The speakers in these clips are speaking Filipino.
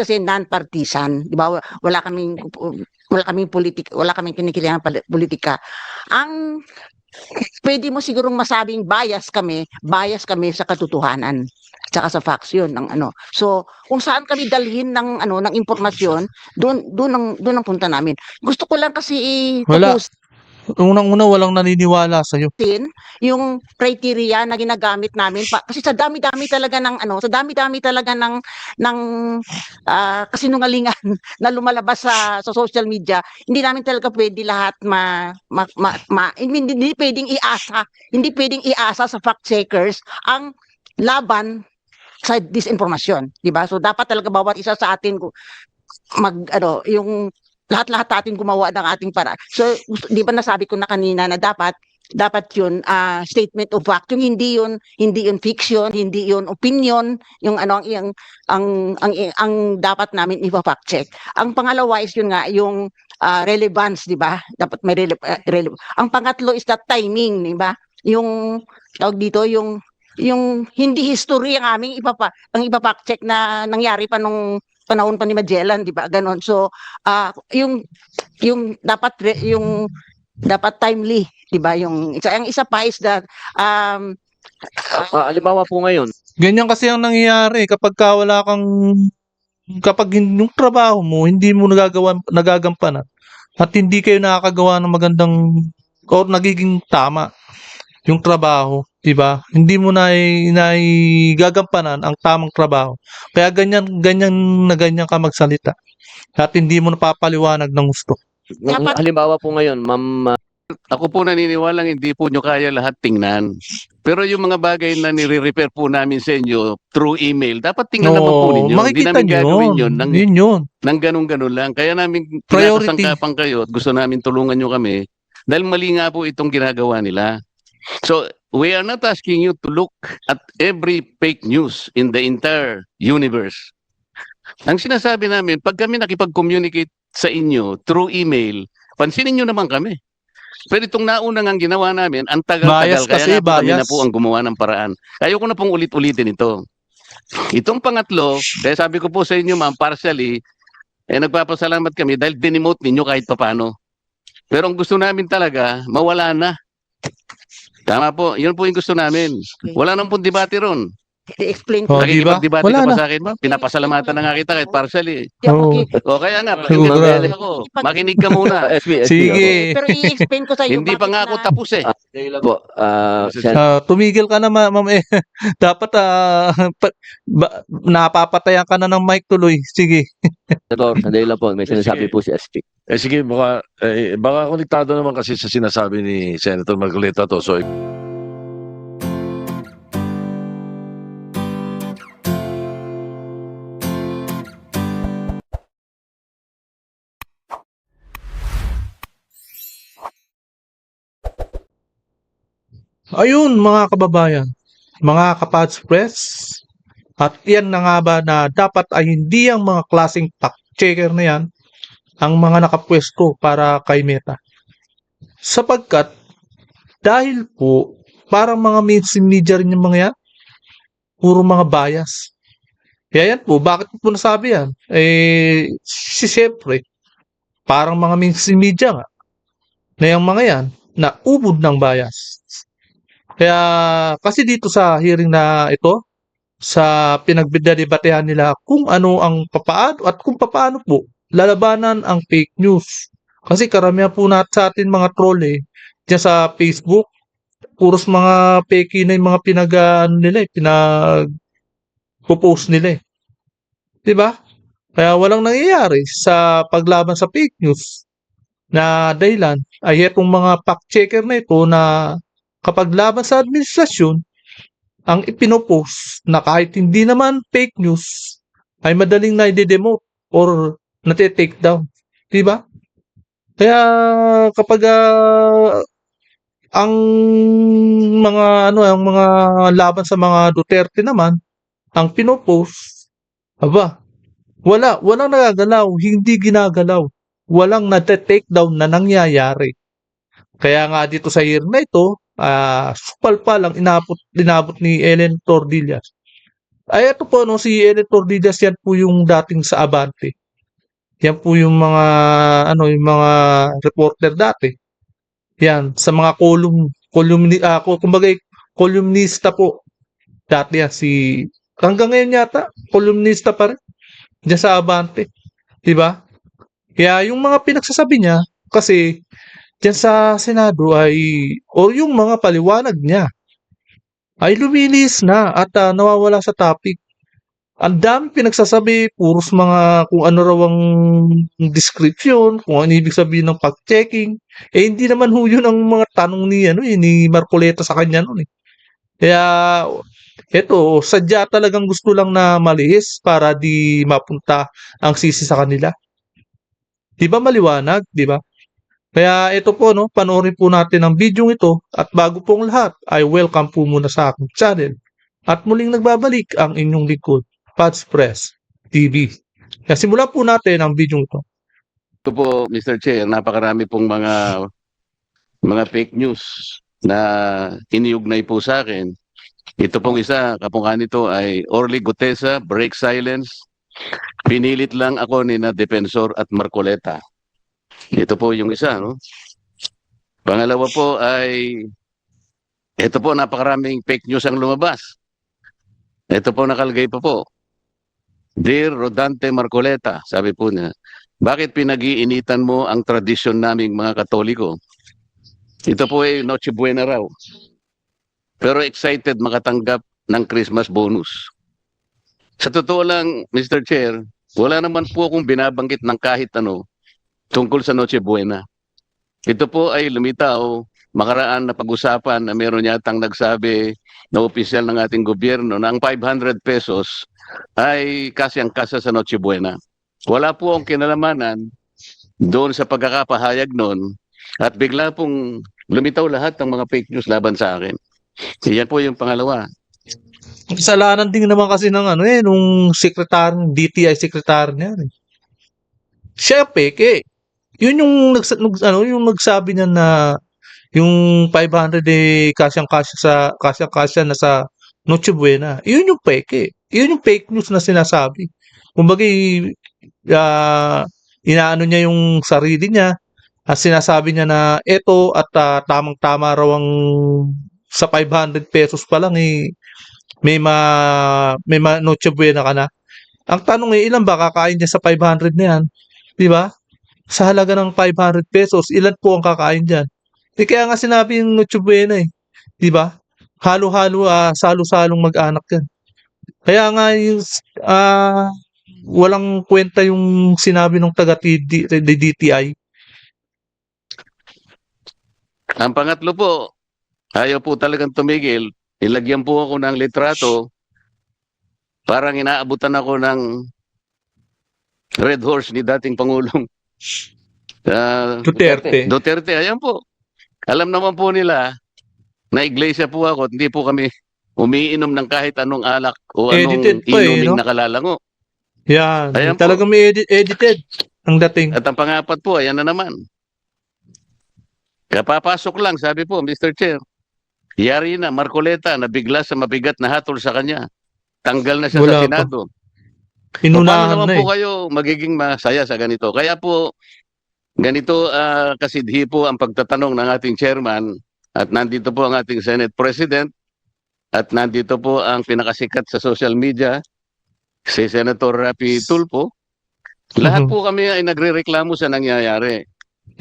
kasi non-partisan, di ba? Wala kaming kinikilihan politika. Ang pwede mo sigurong masabing bias kami sa katotohanan tsaka sa facts yun ng ano. So, kung saan kami dalhin ng ng impormasyon, doon ang punta namin. Gusto ko lang kasi Wala. itutusin Unang-una, walang naniniwala sa'yo. yung criteria na ginagamit namin kasi sa dami-dami talaga ng kasinungalingan na lumalabas sa social media, hindi namin talaga pwede lahat hindi pwedeng iasa sa fact checkers ang laban sa disinformasyon, di ba? So dapat talaga bawat isa sa atin yung lahat-lahat natin gumawa ng ating para. So, di ba nasabi ko na kanina na dapat yun statement of fact, yung hindi yun fiction, hindi yun opinion, yung ang dapat namin i-fact check. Ang pangalawa is yun nga yung relevance, di ba? Dapat may ang pangatlo is that timing, di ba? Yung tawag dito yung hindi history ang aming ipafact check na nangyari pa nung panahon pa ni Magellan, di ba? Ganon. So, yung dapat timely, di ba? Ang isa pa is that Halimbawa po ngayon, Ganyan kasi ang nangyayari kapag yung trabaho mo, hindi mo nagagampanan at hindi kayo nakakagawa ng magandang or nagiging tama yung trabaho, di ba? Hindi mo gagampanan ang tamang trabaho. Kaya ganyan ka magsalita at hindi mo napapaliwanag ng gusto. halimbawa po ngayon, ma'am, Ako po naniniwalang hindi po nyo kaya lahat tingnan. Pero yung mga bagay na nire-refer po namin sa inyo through email, dapat tingnan naman po ninyo. Hindi Makikita namin gagawin yun yun. ng ganun-ganun lang. Kaya namin Priority. kinakasangkapan kayo at gusto namin tulungan nyo kami dahil mali nga po itong ginagawa nila. So, we are not asking you to look at every fake news in the entire universe. Ang sinasabi namin, pag kami nakipag-communicate sa inyo through email, pansinin nyo naman kami. Pero itong nauna ang ginawa namin, ang tagal-tagal, kaya nga po kami na po ang gumawa ng paraan. Ayoko na pong ulit-ulitin ito. Itong pangatlo, kaya sabi ko po sa inyo ma'am, partially, nagpapasalamat kami dahil dinimote ninyo kahit papano. Pero ang gusto namin talaga, mawala na. Tama po, yun po yung gusto namin. Wala nang pong debate ron. i-explain ko. Nakikipag-debate Wala ka pa na. sa akin ma'am? Pinapasalamatan na nga kita kahit partially. O kaya nga, Siguro. pakinig ako. Makinig ka muna. SB, Sige. Pero i-explain ko sa iyo. Hindi pa nga ako tapos eh. po, Tumigil ka na, ma'am. Dapat napapatayan ka na ng mic tuloy. Sige. Senator, sandali lang po, may sinasabi po si SB. Sige, baka konektado naman kasi sa sinasabi ni Senator Marcoleta to. So, Ayun, mga kababayan, mga kapads press, at yan na nga ba na dapat ay hindi ang mga klaseng fact checker na yan ang mga nakapwesto para kay Meta. Sapagkat dahil po parang mga mainstream media rin yung mga yan, puro mga bias. Kaya yan po, bakit po nasabi yan? Siyempre, parang mga mainstream media nga, na yung mga yan, na ubod ng bias. Kaya, kasi dito sa hearing na ito, sa pinagdebatehan nila kung ano ang papaano at kung papaano po lalabanan ang fake news. Kasi karamihan po natin sa atin mga troll dyan sa Facebook, puros mga fake na yung mga pinag-post nila. Diba? Kaya walang nangyayari sa paglaban sa fake news na dahilan ay itong mga fact checker na ito na kapag laban sa administrasyon, ang ipinopost na kahit hindi naman fake news ay madaling na i-demote or nati-take down. Diba? Kaya kapag ang mga laban sa mga Duterte naman, ang pinopost, walang nagagalaw, hindi ginagalaw. Walang nati-take down na nangyayari. Kaya nga dito sa year na ito, supal pa lang inabot ni Ellen Tordillas. Ay, ito po, no, si Editor Diaz, yan po yung dating sa Abante. Yan po yung mga, yung mga reporter dati. Yan, sa mga kumbaga, columnista po. Dati yan, hanggang ngayon yata, columnista pa rin. Diyan sa Abante. Diba? Kaya yung mga pinagsasabi niya, kasi, diyan sa Senado o yung mga paliwanag niya, ay lumilis na at nawawala sa topic. Ang dami pinagsasabi, puros mga kung ano raw ang description, kung ano ibig sabihin ng fact-checking. Hindi naman ho yun ang mga tanong ni Marcoleta sa kanya noon eh. Kaya, eto, sadya talagang gusto lang na malihis para di mapunta ang sisi sa kanila. Di ba maliwanag, di ba? Kaya ito po, no, panoorin po natin ang video ito at bago pong lahat ay welcome po muna sa aking channel. At muling nagbabalik ang inyong lingkod, Pads Press TV. Kaya simulan po natin ang video ito. Ito po, Mr. Chair, napakarami pong mga fake news na iniugnay po sa akin. Ito pong isa, kapungka nito ay Orly Gutesa, break silence. Pinilit lang ako ni na Defensor at Marcoleta. Ito po yung isa, no? Pangalawa po ay, ito po, napakaraming fake news ang lumabas. Ito po nakalagay pa po. Dear Rodante Marcoleta, sabi po niya, bakit pinag-iinitan mo ang tradisyon naming mga Katoliko? Ito po ay Noche Buena raw. Pero excited makatanggap ng Christmas bonus. Sa totoo lang, Mr. Chair, wala naman po akong binabanggit ng kahit ano tungkol sa Noche Buena. Ito po ay lumitaw, makaraan na pag-usapan na meron yatang nagsabi na opisyal ng ating gobyerno na ang 500 pesos ay kasyang-kasa sa Noche Buena. Wala po akong kinalamanan doon sa pagkakapahayag noon at bigla pong lumitaw lahat ng mga fake news laban sa akin. Yan po yung pangalawa. Kasalanan din naman kasi ng nung DTI secretary niya. Siya peke. Yun yung yung nagsabi niya na yung 500 kasyang-kasya na sa Noche Buena. Yun yung peke. Yun yung fake news na sinasabi. Kumbaga, inaano niya yung sarili niya at sinasabi niya na eto at tamang-tama raw ang sa 500 pesos pa lang may Noche Buena ka na. Ang tanong ilan ba kakain niya sa 500 na yan? Di ba? Sa halaga ng 500 pesos, ilan po ang kakain diyan? Kaya nga sinabi yung Noche Buena eh. Di ba? Halo-halo, salo-salong mag-anak yan. Kaya nga yung walang kwenta yung sinabi ng DTI. Ang pangatlo po, ayaw po talagang tumigil. Ilagyan po ako ng litrato. Parang inaabutan ako ng Red Horse ni dating Pangulong Duterte. Ayan po. Alam naman po nila na iglesia po ako at hindi po kami umiinom ng kahit anong alak o anong Edited pa inuming no? nakalalango. Yan. Ayan po. Talagang may edited ang dating. At ang pangapat po, ayan na naman. Kapapasok lang, sabi po, Mr. Chair. Yari na, Marcoleta, na bigla sa mabigat na hatol sa kanya. Tanggal na siya Wala sa pa. Senado. Inunahan Paano naman na po eh. kayo magiging masaya sa ganito? Kaya po, ganito kasidhi po ang pagtatanong ng ating chairman at nandito po ang ating Senate President at nandito po ang pinakasikat sa social media, si Senator Rapi Tulfo. Lahat po kami ay nagrereklamo sa nangyayari.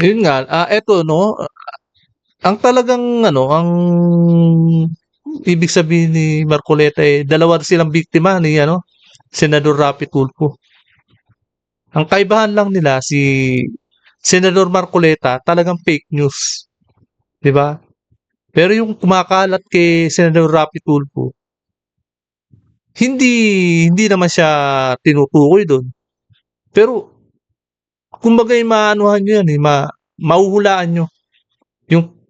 Yun nga, eto no, ang talagang ang ibig sabihin ni Marcoleta dalawa silang biktima ni Senador Rapi Tulfo. Ang kaibahan lang nila si Senador Marcoleta talagang fake news. 'Di ba? Pero yung kumakalat kay Senador Rapi Tulfo, hindi naman siya tinutukoy doon. Pero kumbaga maanuhan nyo yan mahuhulaan nyo.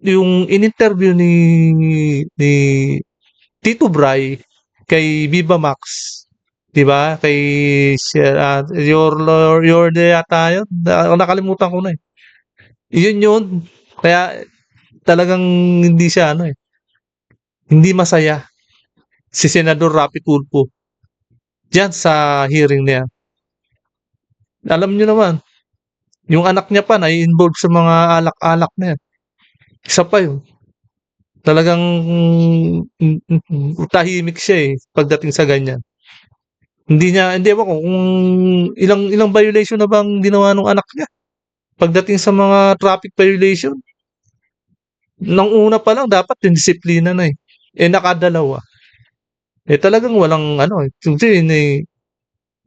Yung in-interview ni Tito Bray kay Viva Max, 'di ba? Kay your yata yun. Nakalimutan ko na eh. Yun. Kaya talagang hindi siya hindi masaya si Senador Rapi Tulfo diyan sa hearing na yan. Alam niyo naman, yung anak niya pa na-involved sa mga alak-alak na yan. Isa pa yun. Talagang tahimik siya pagdating sa ganyan. Hindi ba kung ilang violation na bang ginawa ng anak niya pagdating sa mga traffic violation. Nang una pa lang dapat yung disiplina na nakadalawa. Talagang walang kasi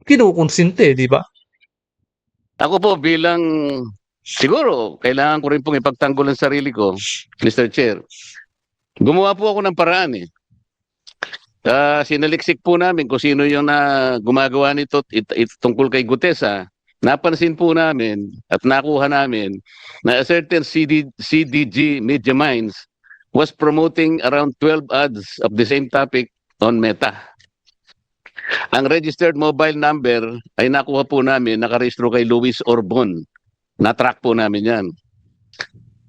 kinukonsinte, di ba? Ako po bilang, siguro, kailangan ko rin pong ipagtanggol ang sarili ko, Mr. Chair. Gumawa po ako ng paraan sinaliksik po namin kung sino yung gumagawa nito tungkol kay Gutesa. Napansin po namin at nakuha namin na a certain CDG Media Minds was promoting around 12 ads of the same topic on Meta. Ang registered mobile number ay nakuha po namin, nakarehistro kay Luis Orbon. Na-track po namin yan.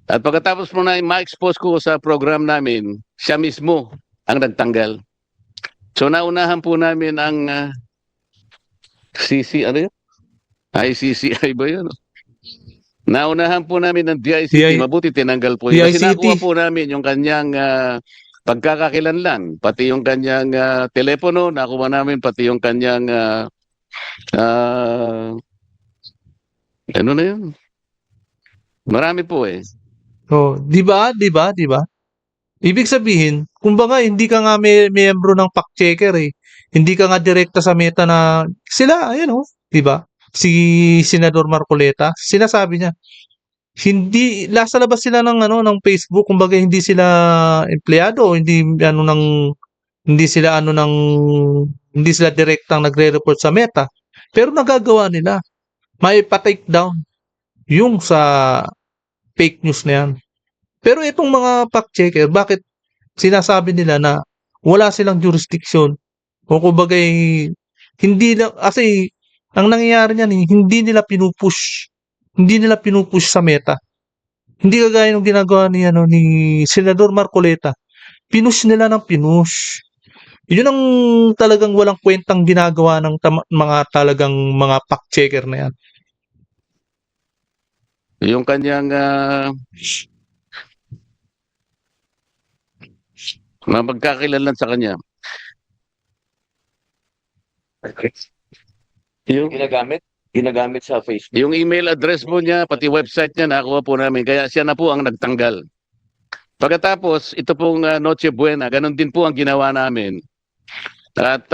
At pagkatapos po na ma-expose ko sa program namin, siya mismo ang nagtanggal. So naunahan po namin ang ICCI ba yun? Naunahan po namin ng DICT, mabuti tinanggal po yun. Kasi DICT. nakuha po namin yung kanyang pagkakakilanlan, pati yung kanyang telepono, nakuha namin pati yung kanyang ano na yun? Marami po Di ba? Ibig sabihin, kumbaga hindi ka nga miyembro ng fact checker Hindi ka nga direkta sa Meta na sila, di ba? Si Senador Marcoleta, sinasabi niya, hindi nasa labas sila ng Facebook, kumbaga hindi sila empleyado, hindi sila direktang nagre-report sa Meta. Pero nagagawa nila maipa-take down yung sa fake news na yan. Pero itong mga fact checker, bakit sinasabi nila na wala silang jurisdiction? O kumbaga hindi na, kasi ang nangyayari niyan hindi nila pinupush sa Meta. Hindi kagaya ng ginagawa ni Senador Marcoleta. Pinush nila ng pinush. Yun ang talagang walang kwentang ginagawa ng mga talagang mga fact checker na yan. yung kanyang magkakakilanlan sa kanya. Yung Ginagamit sa Facebook. Yung email address po niya, pati website niya, nakuha po namin. Kaya siya na po ang nagtanggal. Pagkatapos, ito pong Noche Buena, ganun din po ang ginawa namin. At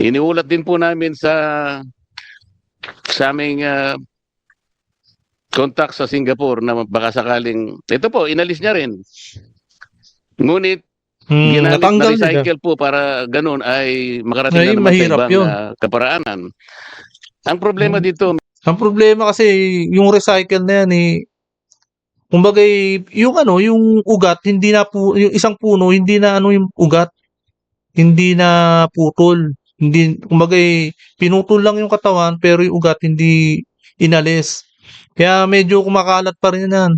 iniulat din po namin sa aming contact sa Singapore na baka sakaling, ito po, inalis niya rin. Ngunit, ginamit na Natanggal nila. recycle po para ganun ay makarating Ay, na naman sa mahirap ibang yun. kaparaanan. Ang problema dito, Ang problema kasi yung recycle na yan kumbaga yung ugat hindi na yung isang puno hindi na yung ugat hindi na putol. Hindi kumbaga pinutol lang yung katawan pero yung ugat hindi inalis. Kaya medyo kumakalat pa rin yan.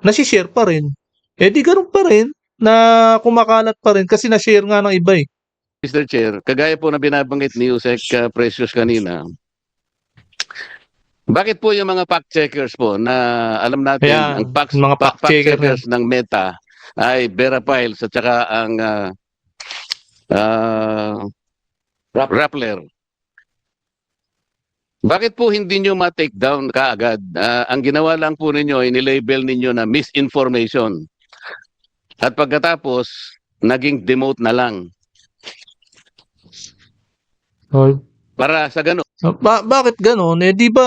Nasi-share pa rin. Di ganun pa rin na kumakalat pa rin kasi na-share nga ng iba Mr. Chair, kagaya po na binabanggit ni Yusek Precious kanina, bakit po yung mga fact checkers po na alam natin Ayan, ang fact mga fact checker checkers ng Meta ay Vera Files at saka ang Rappler. Bakit po hindi nyo ma-take down kaagad? Ang ginawa lang po ninyo, inilabel ninyo na misinformation. At pagkatapos, naging demote na lang. Para sa ganun. Bakit ganun? Di ba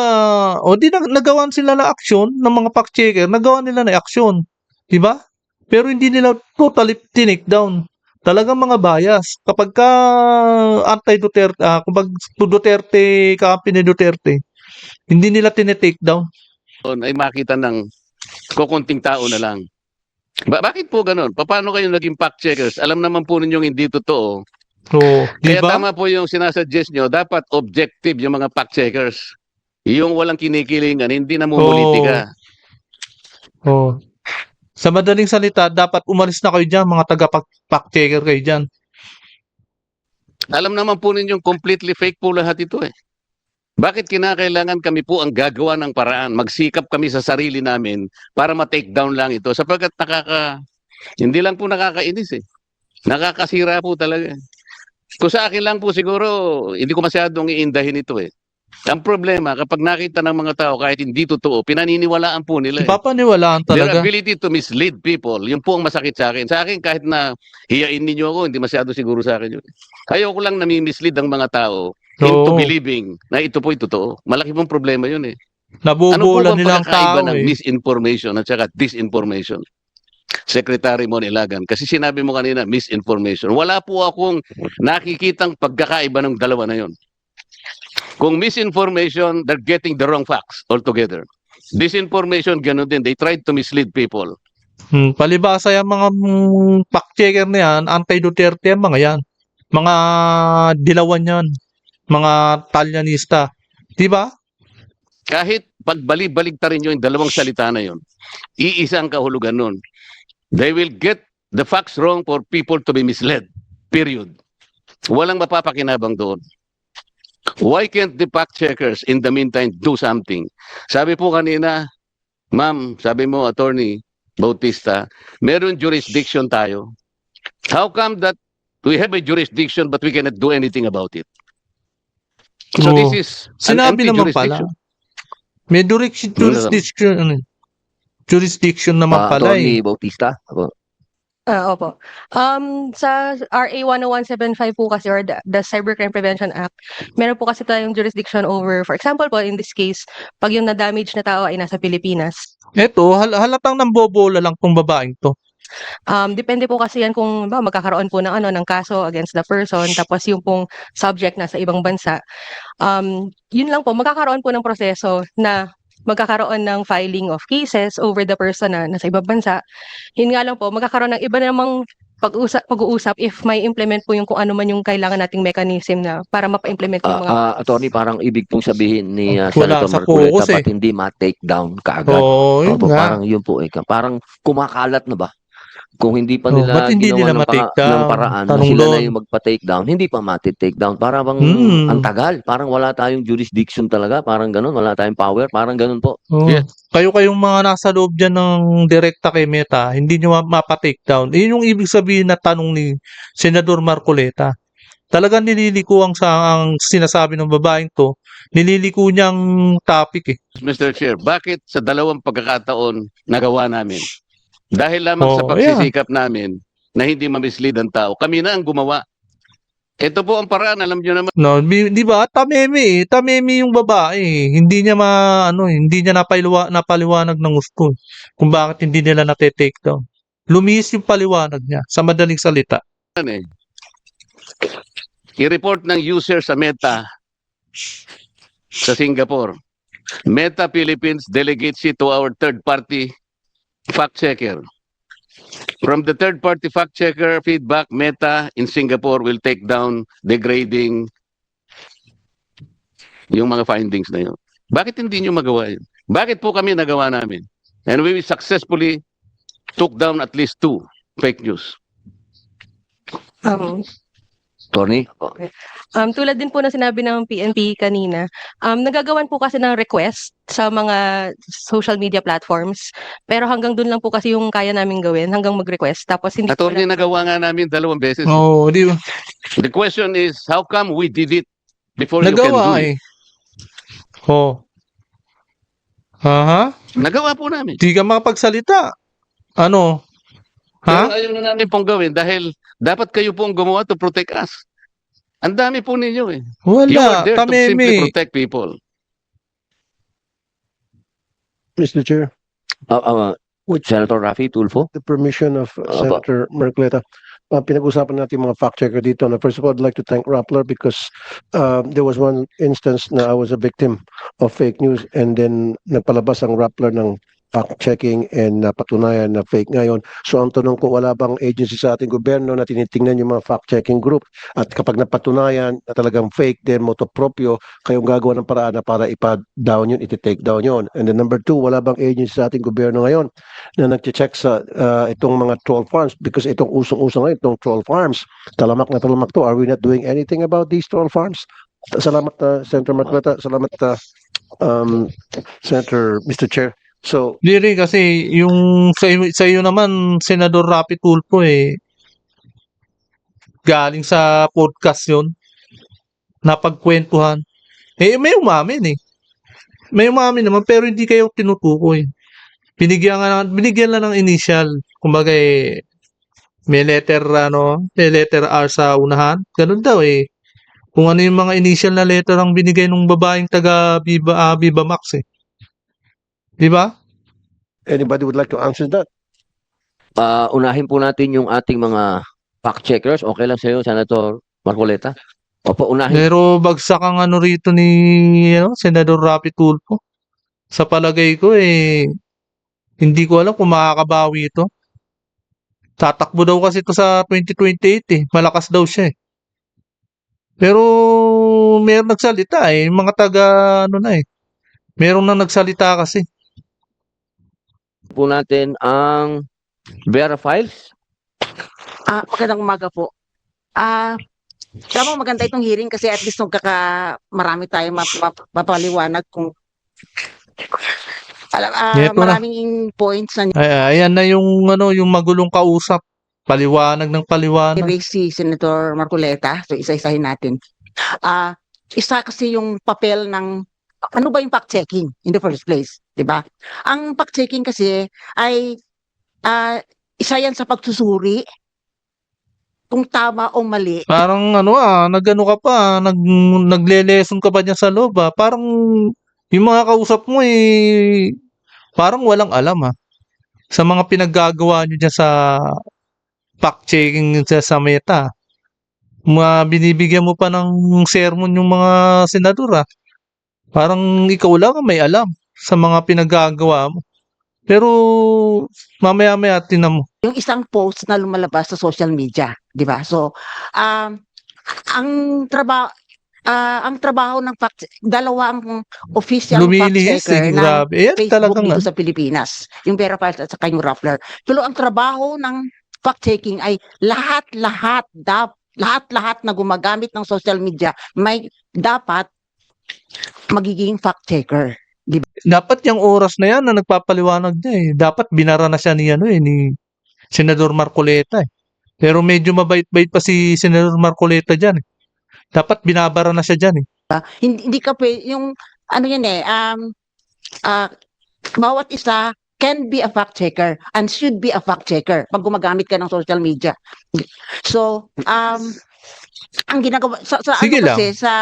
nagawan sila na aksyon ng mga fact checker, nagawa nila na aksyon. Di ba? Pero hindi nila totally tinake down. Talagang mga bias. Kapag ka anti-Duterte, kapag Duterte, kampi ni Duterte, hindi nila tinetake down. Ay makita ng kukunting tao na lang. Bakit po ganun? Paano kayo naging fact checkers? Alam naman po ninyong hindi totoo. Di Kaya ba? tama po yung sinasuggest nyo, dapat objective yung mga fact checkers. Yung walang kinikilingan, hindi na mumulitika. Sa madaling salita, dapat umalis na kayo dyan, mga taga-fact checker kayo dyan. Alam naman po ninyong completely fake po lahat ito eh. Bakit kinakailangan kami po ang gagawa ng paraan? Magsikap kami sa sarili namin para ma-take down lang ito sapagkat hindi lang po nakakainis eh. Nakakasira po talaga. Kung sa akin lang po siguro, hindi ko masyadong iindahin ito eh. Ang problema, kapag nakita ng mga tao kahit hindi totoo, pinaniniwalaan po nila eh. Papaniwalaan Their talaga. ability to mislead people, yun po ang masakit sa akin. Sa akin, kahit na hiyain ninyo ako, hindi masyado siguro sa akin yun. Ayoko lang nami-mislead ang mga tao into Oo. believing na ito po'y totoo. Malaki pong problema yun eh. Ano po Nabubulan bang nilang pagkakaiba tao ng eh. misinformation at saka disinformation? Secretary Mon Ilagan, kasi sinabi mo kanina, misinformation. Wala po akong nakikitang pagkakaiba ng dalawa na yun. Kung misinformation, they're getting the wrong facts altogether. Disinformation, ganun din. They tried to mislead people. Palibasa yung mga fact-checker na yan, anti-Duterte yung mga yan. Mga dilawan yan. Mga talyanista. Di ba? Kahit pagbalik-baliktarin nyo yung dalawang salita na yun, iisang kahulugan nun. They will get the facts wrong for people to be misled. Period. Walang mapapakinabang doon. Why can't the fact checkers in the meantime do something? Sabi po kanina, ma'am, sabi mo, Attorney Bautista, meron jurisdiction tayo. How come that we have a jurisdiction but we cannot do anything about it? So Oo. this is an Sinabi empty naman pala. jurisdiction. May jurisdiction naman pala eh. Attorney Bautista. Ako. Opo. Sa RA 10175 po kasi or the Cybercrime Prevention Act, meron po kasi tayong jurisdiction over, for example po, in this case, pag yung na-damage na tao ay nasa Pilipinas. Eto, halatang nambobola lang tong babaeng to. Depende po kasi yan kung magkakaroon po ng kaso against the person, tapos yung pong subject nasa ibang bansa. Yun lang po, magkakaroon po ng proseso na magkakaroon ng filing of cases over the person na nasa ibang bansa. Yun nga lang po, magkakaroon ng iba namang pag-uusap if may implement po yung kung ano man yung kailangan nating mechanism na para mapa-implement yung mga... Attorney, parang ibig pong sabihin ni Wala Senator sa Marcoleta, focus eh. ba't hindi ma-take down kaagad? Oo, yun Opo, nga. parang yun po eh. Parang kumakalat na ba? Kung hindi pa Oh, nila ba't hindi ginawa nila ma-take ng down? paraan na Tanong sila na doon. yung magpa-take down, hindi pa ma-take down. Para bang ang tagal. Parang wala tayong jurisdiction talaga. Parang ganun. Wala tayong power. Parang ganun po. Oo. Yes. Kayong mga nasa loob dyan ng direkta kay Meta, hindi nyo mapa-take down. Yun yung ibig sabihin na tanong ni Senador Marcoleta. Talagang nililiko ang sinasabi ng babaeng to, nililiko niyang topic eh. Mr. Chair, bakit sa dalawang pagkakataon nagawa namin? Dahil lamang sa Oh, pagsisikap namin na hindi ma-mislead ang tao, kami na ang gumawa. Ito po ang paraan, alam nyo naman. No, di ba? Tameme eh. Tameme yung babae eh. Hindi niya hindi niya napaliwanag ng gusto. Kung bakit hindi nila na-take down. Lumis yung paliwanag niya sa madaling salita. I-report ng user sa Meta sa Singapore. Meta Philippines delegates it to our third-party fact-checker. From the third-party fact-checker feedback, Meta in Singapore will take down degrading yung mga findings na yun. Bakit hindi nyo magawa yun? Bakit po kami nagawa namin? And we successfully took down at least 2 fake news. Attorney? Tulad din po na sinabi ng PNP kanina, nagagawan po kasi ng request sa mga social media platforms, pero hanggang dun lang po kasi yung kaya namin gawin, hanggang mag-request. Tapos hindi po Attorney, nagawa nga namin 2 beses. Oo, di ba? The question is, how come we did it before you can do Nagawa it? eh. Oh. Aha? Nagawa po namin. Di ka makapagsalita. Ano? Pero Ha? ayaw na namin pong gawin dahil dapat kayo pong gumawa to protect us. Ang dami po ninyo eh. You are Wala. there to simply Tameme. protect people. Mr. Chair, Senator Raffy Tulfo? the permission of Senator Marcoleta, pinag-usapan natin yung mga fact-checker dito. Na first of all, I'd like to thank Rappler because there was one instance na I was a victim of fake news and then nagpalabas ang Rappler ng fact-checking and patunayan na fake ngayon. So ang tanong ko, wala bang agency sa ating gobyerno na tinitingnan yung mga fact-checking group at kapag napatunayan na talagang fake, then motu proprio, kayong gagawa ng paraan na para ipa-down yun, iti-take down yun. And then number two, wala bang agency sa ating gobyerno ngayon na nag-check sa itong mga troll farms because itong usong-usong ngayon, itong troll farms, talamak na talamak to. Are we not doing anything about these troll farms? Salamat, Senator Marcoleta. Salamat, Senator, Mr. Chair. So, Di rin kasi yung sa iyo naman, Senador Rapi Tulfo galing sa podcast yun, napagkwentuhan. May umamin eh. May umamin naman pero hindi kayo tinutukoy. Binigyan lang ng initial. Kumbaga may letter R sa unahan. Ganun daw eh. Kung ano yung mga initial na letter ang binigay ng babaeng taga Viva Max eh. Di ba? anybody would like to answer that? Unahin po natin yung ating mga fact-checkers. Okay lang sa iyo, Senator Marcoleta? Opo, unahin. Pero bagsak ang rito ni Senador Rapi Tulfo. Sa palagay ko hindi ko alam kung makakabawi ito. Tatakbo daw kasi ito sa 2028 Malakas daw siya eh. Pero meron nagsalita yung mga taga meron na nagsalita kasi. Po natin ang Vera Files. Magandang umaga po. Tama, maganda itong hearing kasi at least marami tayong mapaliwanag kung Ito na. maraming points na Ayan na yung yung magulong kausap. Paliwanag ng paliwanag. ni-raise si Senator Marcoleta. So isa-isahin natin. Isa kasi yung papel ng ano ba yung fact-checking in the first place, 'di ba? Ang fact-checking kasi ay isa yan sa pagsusuri kung tama o mali. Parang nagano ka pa, nagle-lesson ka pa diyan sa loob Parang yung mga kausap mo parang walang alam sa mga pinaggagawa niyo diyan sa fact-checking sa Meta. Binibigyan mo pa ng sermon yung mga senador Parang ikaw lang ang may alam sa mga pinaggagawa mo. Pero mamaya-maya tinan mo. Yung isang post na lumalabas sa social media, 'di ba? So, ang trabaho ng dalawang official Lumilihis fact-checker ng grabe. Facebook Talagang dito sa Pilipinas, yung Vera Files at saka yung Rappler. Pero ang trabaho ng fact-checking ay lahat-lahat na gumagamit ng social media may dapat magiging fact-checker. dapat yung oras na yan na nagpapaliwanag niya Dapat binara na siya ni Senador Marcoleta Pero medyo mabait-bait pa si Senador Marcoleta diyan Dapat binabara na siya diyan Hindi ka yung ano yan bawat isa can be a fact checker and should be a fact checker pag gumagamit ka ng social media. So, ang ginagawa sa Sige lang. kasi sa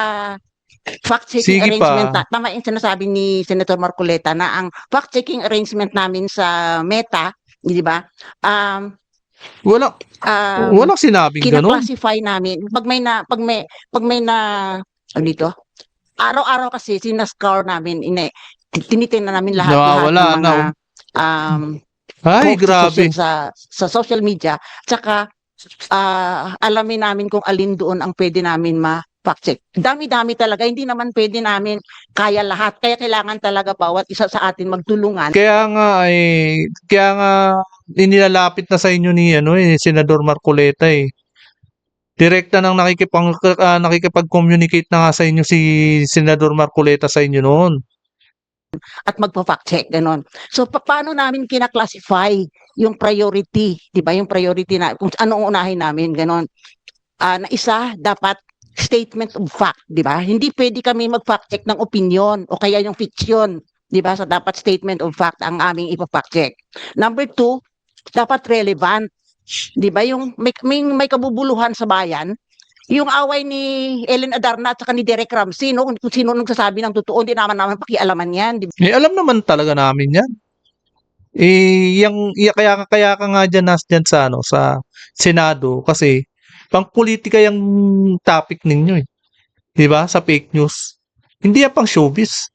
fact-checking Sige pa. arrangement, tama yung sinasabi ni Senator Marcoleta na ang fact-checking arrangement namin sa Meta, di ba? Walang sinabing gano'n. Kina-classify namin pag may na ano dito, araw-araw kasi sinascour namin tinitingnan namin lahat Nawawala ng mga Ay, posts grabe. sa social media, tsaka alamin namin kung alin doon ang pwede namin fact check. Dami-dami talaga, hindi naman pwede namin kaya lahat. Kaya kailangan talaga bawat isa sa atin magtulungan. Kaya nga inilalapit na sa inyo ni Senador Marcoleta Direkta nang nakikipag-communicate na nga sa inyo si Senador Marcoleta sa inyo noon. At magpa-fact check, ganon. So, paano namin kina-classify yung priority, di ba? Yung priority na, kung anong unahin namin, ganon. Na isa, dapat statement of fact, di ba? Hindi pwede kami mag-fact check ng opinion o kaya yung fiction, di ba? So, dapat statement of fact ang aming ipa-fact check. Number two, dapat relevant, di ba? Yung may kabubuluhan sa bayan, yung away ni Ellen Adarna at saka ni Derek Ramsey, kung sino nagsasabi ng totoo, hindi naman pakialaman yan. Di ba? Alam naman talaga namin yan. Kaya ka nga dyan sa Senado kasi pang politika yung topic ninyo Di ba? Sa fake news. Hindi yan pang showbiz.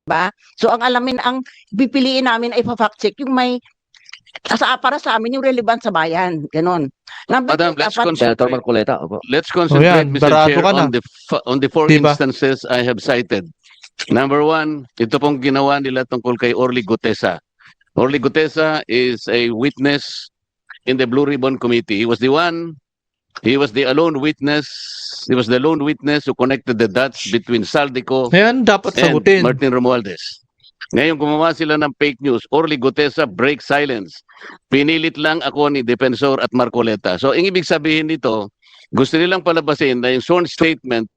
ba? So ang pipiliin namin ay fact check yung may para sa amin yung relevant sa bayan, ganon. Number Madam, two, let's dapat- concentrate. Senator Marcoleta, opo. Let's concentrate, yan, Mr. barado Chair, ka na. on the four Diba? instances I have cited. Number one, ito pong ginawa nila tungkol kay Orly Gutesa. Orly Gutesa is a witness in the Blue Ribbon Committee. He was the lone witness who connected the dots between Saldico Ayan, dapat and sagutin. Martin Romualdez. Ngayon gumawa sila ng fake news. Orly Gutesa break silence. Pinilit lang ako ni Defensor at Marcoleta. So, ang ibig sabihin nito, gusto nilang palabasin na yung sworn statement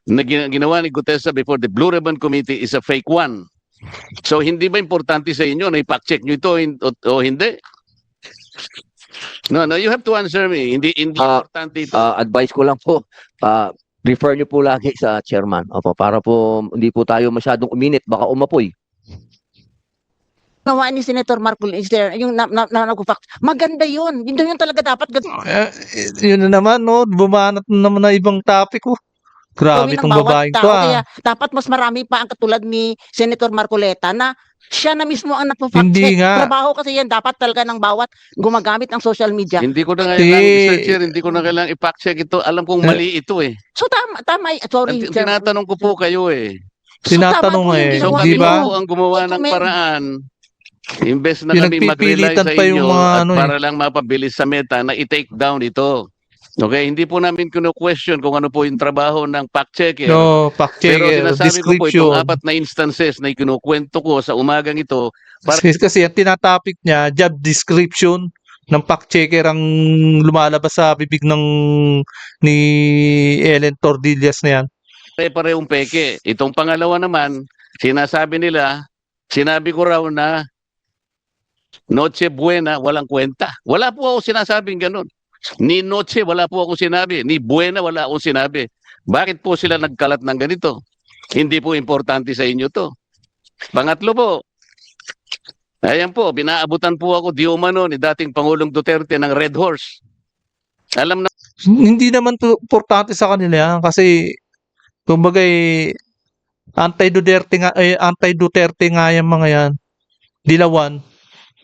na ginawa ni Gutesa before the Blue Ribbon Committee is a fake one. So, hindi ba importante sa inyo na i-fact-check nyo ito o hindi? No, you have to answer me. Hindi importante ito. Advice ko lang po, refer nyo po lagi sa chairman. Opo, para po hindi po tayo masyadong uminit, baka umapoy. gawa ni Senator Marcoleta, yung nag-fact, maganda yun. Hindi yun talaga dapat Yun na naman, no? Bumanat na naman na ibang topic, oh. Grabe gawin ng tong bawat babaeng tao. to, ah. Kaya dapat mas marami pa ang katulad ni Senator Marcoleta na siya na mismo ang nagpa-fact Hindi check. nga. Trabaho kasi yan dapat talaga ng bawat gumagamit ng social media. Hindi ko na Eh, kailangan, Mr. Chair, hindi ko na kailangan i-fact-check ito. Alam kong mali ito eh. So tama, sorry. Ang tinatanong ko po kayo eh. Tinatanong tama po yung eh, So ginawa di kami ba? po ang gumawa ng Comment. paraan. Imbes na kami mag-rely Pinagpipilitan sa pa yung inyo mga at ano eh. para lang mapabilis sa meta na i-take down ito. Okay, hindi po namin kino-question kung ano po yung trabaho ng fact-checker. No, fact Pero checker, sinasabi ko po description. itong 4 na instances na ikinukwento ko sa umagang ito. Kasi ang tinatopic niya, job description ng fact checker ang lumalabas sa bibig ni Ellen Tordillas na yan. Pare-parehong peke. Itong pangalawa naman, sinabi ko raw na Noche Buena, walang kwenta. Wala po ako sinasabing ganun. Ni Noche, wala po akong sinabi. Ni Buena, wala akong sinabi. Bakit po sila nagkalat ng ganito? Hindi po importante sa inyo to. Pangatlo po, ayan po, binaabutan po ako di umano ni dating Pangulong Duterte ng Red Horse. Alam na Hindi naman to importante sa kanila yan kasi kumbaga anti-Duterte nga yung mga yan. Dilawan.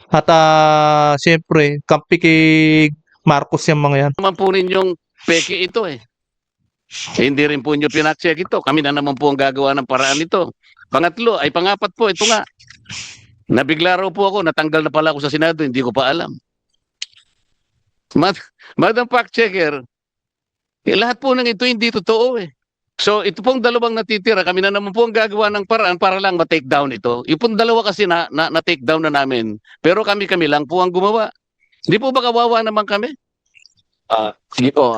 At siyempre, kampi kay Marcos yung mga yan. naman po ninyong peke ito eh. Hindi rin po nyo pinacheck ito. Kami na naman po ang gagawa ng paraan ito. Pangapat po, ito nga. Nabigla raw po ako, natanggal na pala ako sa Senado, hindi ko pa alam. Madam Fact Checker, lahat po ng ito hindi totoo eh. So ito pong dalawang natitira, kami na naman po ang gagawa ng paraan para lang ma-take down ito. Yung pong dalawa kasi na-take down na namin, pero kami lang po ang gumawa. Hindi po ba kawawa naman kami? Sige po,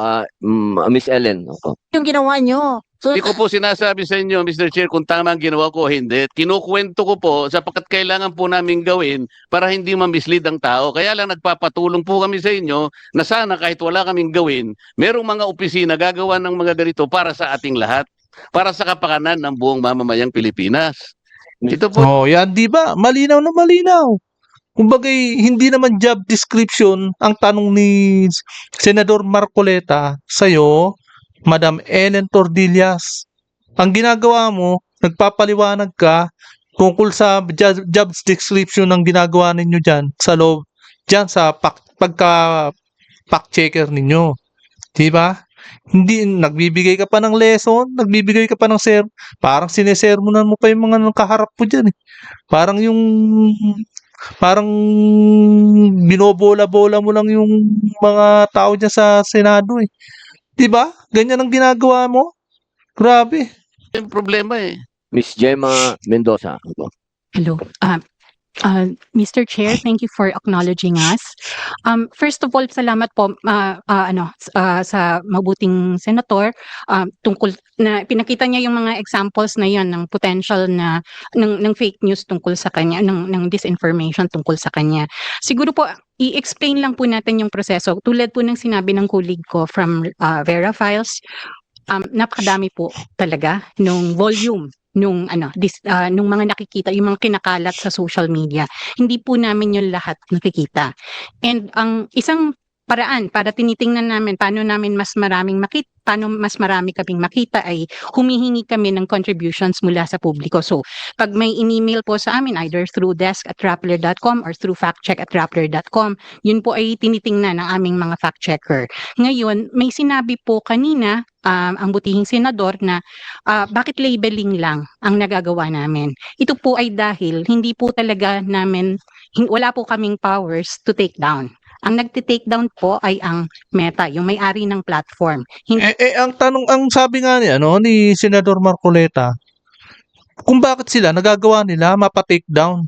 Miss Ellen. Opo. Yung ginawa nyo. So, Hindi ko po sinasabi sa inyo, Mr. Chair, kung tama ang ginawa ko o hindi. Kinukwento ko po sapagkat kailangan po namin gawin para hindi ma-mislead ang tao. Kaya lang nagpapatulong po kami sa inyo na sana kahit wala kaming gawin, merong mga opisina gagawa ng mga ganito para sa ating lahat. Para sa kapakanan ng buong mamamayang Pilipinas. Ito po. Oh, yan, di ba? Malinaw na malinaw. Kumbaga, hindi naman job description ang tanong ni Senador Marcoleta sa'yo, Madam Ellen Tordillas. Ang ginagawa mo, nagpapaliwanag ka tungkol sa job description ng ginagawa ninyo dyan sa loob, dyan sa pagka-fact checker ninyo. Diba? Hindi, nagbibigay ka pa ng lesson, nagbibigay ka pa ng parang sinesermonan mo pa yung mga nakaharap mo dyan eh. Parang binobola-bola mo lang yung mga tao dyan sa Senado eh. Diba? Ganyan ang ginagawa mo? Grabe. Yung problema eh. Miss Gemma Mendoza. Opo. Hello. Mr. Chair, thank you for acknowledging us. First of all, salamat po sa mabuting senator tungkol na pinakita niya yung mga examples na yon ng potential na ng fake news tungkol sa kanya, ng disinformation tungkol sa kanya. Siguro po i-explain lang po natin yung proseso. Tulad po ng sinabi ng colleague ko from Vera Files, napakadami po talaga nung volume nung mga nakikita, yung mga kinakalat sa social media. Hindi po namin yung lahat nakikita. And ang isang paraan para tinitingnan namin paano mas marami kaming makita ay humihingi kami ng contributions mula sa publiko. So, pag may in-email po sa amin either through desk@rappler.com or through factcheck@rappler.com, yun po ay tinitingnan ng aming mga fact checker. Ngayon, may sinabi po kanina ang butihing senador na bakit labeling lang ang nagagawa namin. Ito po ay dahil hindi po talaga namin, wala po kaming powers to take down. Ang nagte-take down po ay ang Meta, yung may-ari ng platform. Ang sabi nga ni Senador Marcoleta, kung bakit sila nagagawa nila mapa-take down.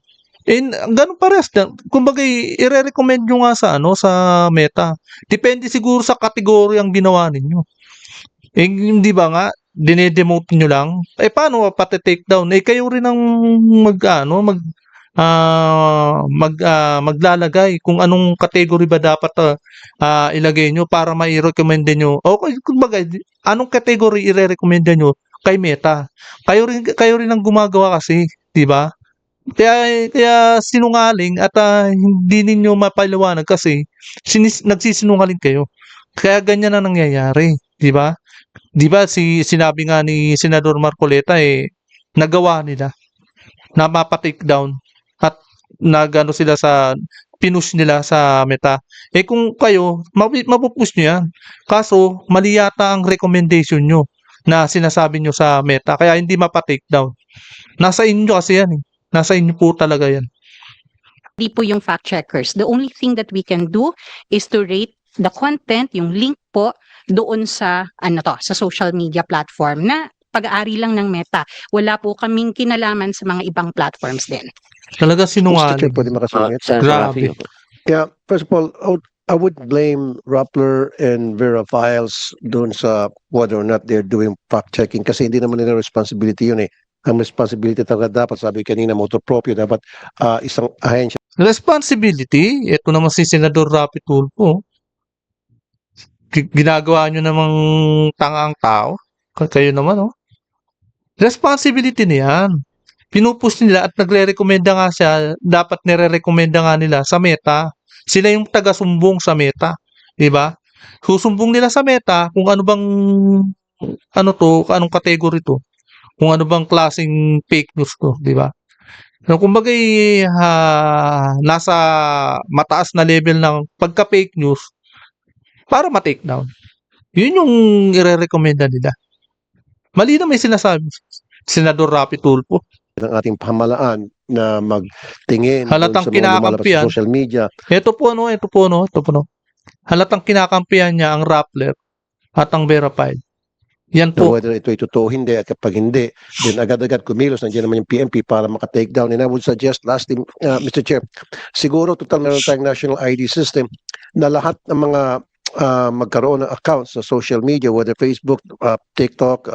Ganun pares. Kumbaga, i-recommend nyo nga sa Meta. Depende siguro sa kategory ang ginawa ninyo. Hindi ba nga, dinedemote nyo lang? Paano mapa-take down? Kayo rin ang maglalagay kung anong category ba dapat ilagay nyo para mai-recommend nyo. Okay, kumbaga, anong category i-recommend nyo kay Meta? Kayo rin ang gumagawa kasi, di ba? Kaya sinungaling at hindi ninyo mapaliwanag kasi nagsisinungaling kayo. Kaya ganyan na nangyayari, di ba? Di ba sinabi nga ni Senador Marcoleta nagawa nila na mapa-take down at nagano sila pinush nila sa Meta. Kung kayo, mapupush nyo yan. Kaso, mali yata ang recommendation nyo na sinasabi nyo sa Meta. Kaya hindi mapa-take down. Nasa inyo kasi yan. Nasa inyo po talaga yan. Hindi po yung fact checkers. The only thing that we can do is to rate the content, yung link po doon sa sa social media platform na pag-aari lang ng Meta. Wala po kaming kinalaman sa mga ibang platforms din. Talaga Mr. Chair, sinungaling. pwede makasungit? Senator Grabe. Rafi. Yeah, first of all, I would blame Rappler and Vera Files doon sa whether or not they're doing fact-checking kasi hindi naman nila responsibility yun eh. Ang responsibility talaga dapat, sabi kanina, motor proprio, dapat isang ahensya Responsibility, ito naman si Senador Rapi Tulfo. Ginagawa nyo namang tangang tao. Kayo naman, Responsibility niyan. Pinupush nila at nagre-recommenda nga siya, dapat nire-recommenda nga nila sa Meta. Sila yung taga-sumbong sa Meta. Diba? Susumbong nila sa Meta kung ano bang, anong category to. Kung ano bang klaseng fake news to. Diba? So, kumbaga, nasa mataas na level ng pagka-fake news para ma-take down. Yun yung ire-recommenda nila. Mali na may sinasabi Senador Rapi Tulfo. ng ating pamahalaan na magtingin Halatang doon sa mga lumalabas kinakampihan. sa social media. Ito po. Halatang kinakampihan niya ang Rappler at ang Verified. Yan Na po. whether ito ay totoo o hindi, at kapag hindi, then agad-agad kumilos, nandiyan naman yung PNP para maka-take down. And I would suggest, lastly, Mr. Chair, siguro total meron tayong national ID system na lahat ng mga magkaroon ng accounts sa social media, whether Facebook, TikTok,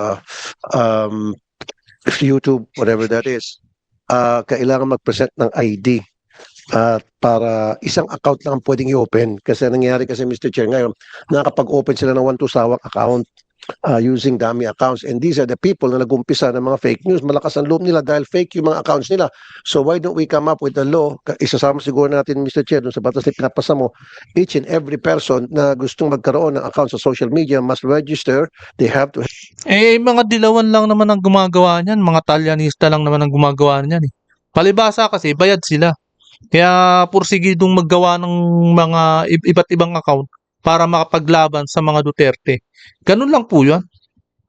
YouTube, whatever that is, kailangan mag-present ng ID para isang account lang ang pwedeng i-open. Kasi nangyayari kasi, Mr. Chair, ngayon, nakapag-open sila ng 1-2 sawang account using dummy accounts. And these are the people na nag-umpisa ng mga fake news. Malakas ang loob nila dahil fake yung mga accounts nila. So why don't we come up with a law? Isasama siguro natin, Mr. Chair, dun sa batas na pinapasa mo, each and every person na gustong magkaroon ng account sa social media must register. They have to Mga dilawan lang naman ang gumagawa niyan. Mga talyanista lang naman ang gumagawa niyan. Palibasa kasi, bayad sila. Kaya pursigidong maggawa ng mga iba't ibang account para makapaglaban sa mga Duterte. Ganun lang po yun.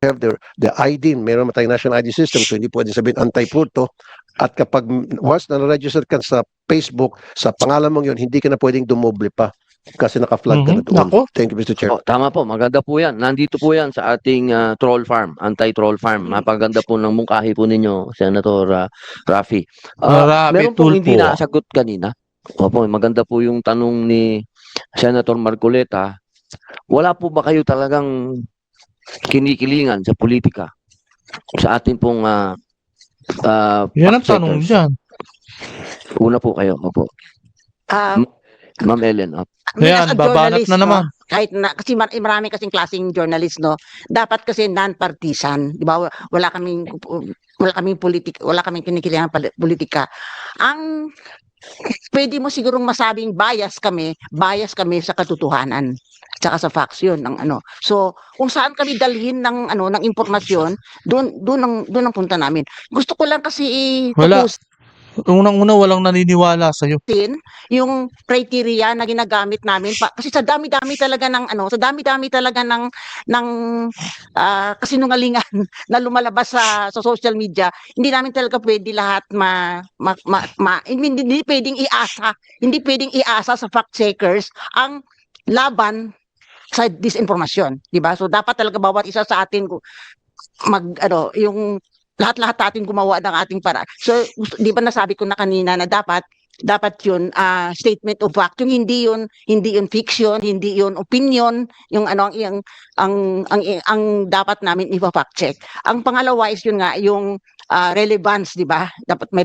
have the ID, meron tayong national ID system, so hindi pwede sabihin anti-purto. At kapag once na-register ka sa Facebook, sa pangalan mong yun, hindi ka na pwedeng dumoble pa kasi naka-flag ka na doon. Nako. Thank you, Mr. Chair. Tama po, maganda po yan. Nandito po yan sa ating troll farm, anti-troll farm. Mapaganda po ng mungkahi po ninyo, Senator Rafi. Rafi Meron pong hindi Tulfo. nasagot kanina. Opo, maganda po yung tanong ni Senator Marcoleta. Wala po ba kayo talagang kinikilingan sa politika? Sa ating pong Yan ang tanong fact-checkers? dyan. Una po kayo, opo. Ma'am Ellen, Ayan, As a babanat journalist, na naman. kahit na, kasi marami kasing klaseng journalist, dapat kasi non-partisan, di ba? Wala kaming kinikilingan politika. pwede mo sigurong masabing bias kami sa katotohanan tsaka sa facts yun ng ano. So, kung saan kami dalhin ng ano ng impormasyon, doon ang punta namin. Gusto ko lang kasi Wala. i-propose Unang-una, walang naniniwala sa'yo. yung criteria na ginagamit namin kasi sa dami-dami talaga ng kasinungalingan na lumalabas sa social media, hindi namin talaga pwede lahat hindi pwedeng iasa sa fact checkers ang laban sa disinformasyon, di ba? So dapat talaga bawat isa sa atin yung lahat-lahat natin gumawa ng ating paraan. So, di ba nasabi ko na kanina na dapat yun statement of fact, yung hindi yun fiction, hindi yun opinion, yung ano ang dapat namin i-fact check. Ang pangalawa is yun nga yung relevance, di ba? Dapat may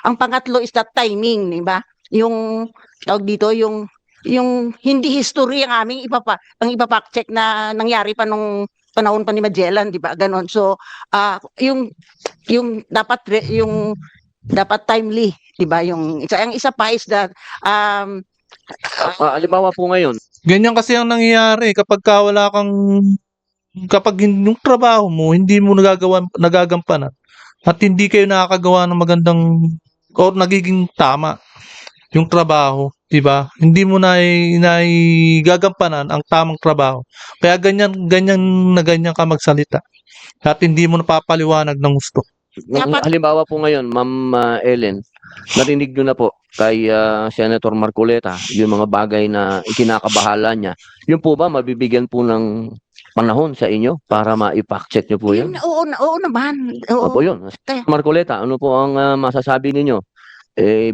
Ang pangatlo is that timing, di ba? Yung tawag dito yung hindi history ang aming ipa-fact check na nangyari pa nung panahon pa ni Magellan, di ba? Ganon. So, yung dapat timely, di ba? Yung isa pa is that Halimbawa po ngayon, Ganyan kasi ang nangyayari kapag yung trabaho mo, hindi mo nagagampanan at hindi kayo nakakagawa ng magandang o nagiging tama yung trabaho, di ba? Hindi mo na gagampanan ang tamang trabaho. Kaya ganyan ka magsalita. At hindi mo napapaliwanag ng gusto. halimbawa po ngayon, Ma'am Ellen, narinig nyo na po kay Senator Marcoleta yung mga bagay na ikinakabahala niya. Yun po ba mabibigyan po ng panahon sa inyo para ma-fact check nyo po yan? Oo naman. Oo. Opo yun. Marcoleta, ano po ang masasabi ninyo?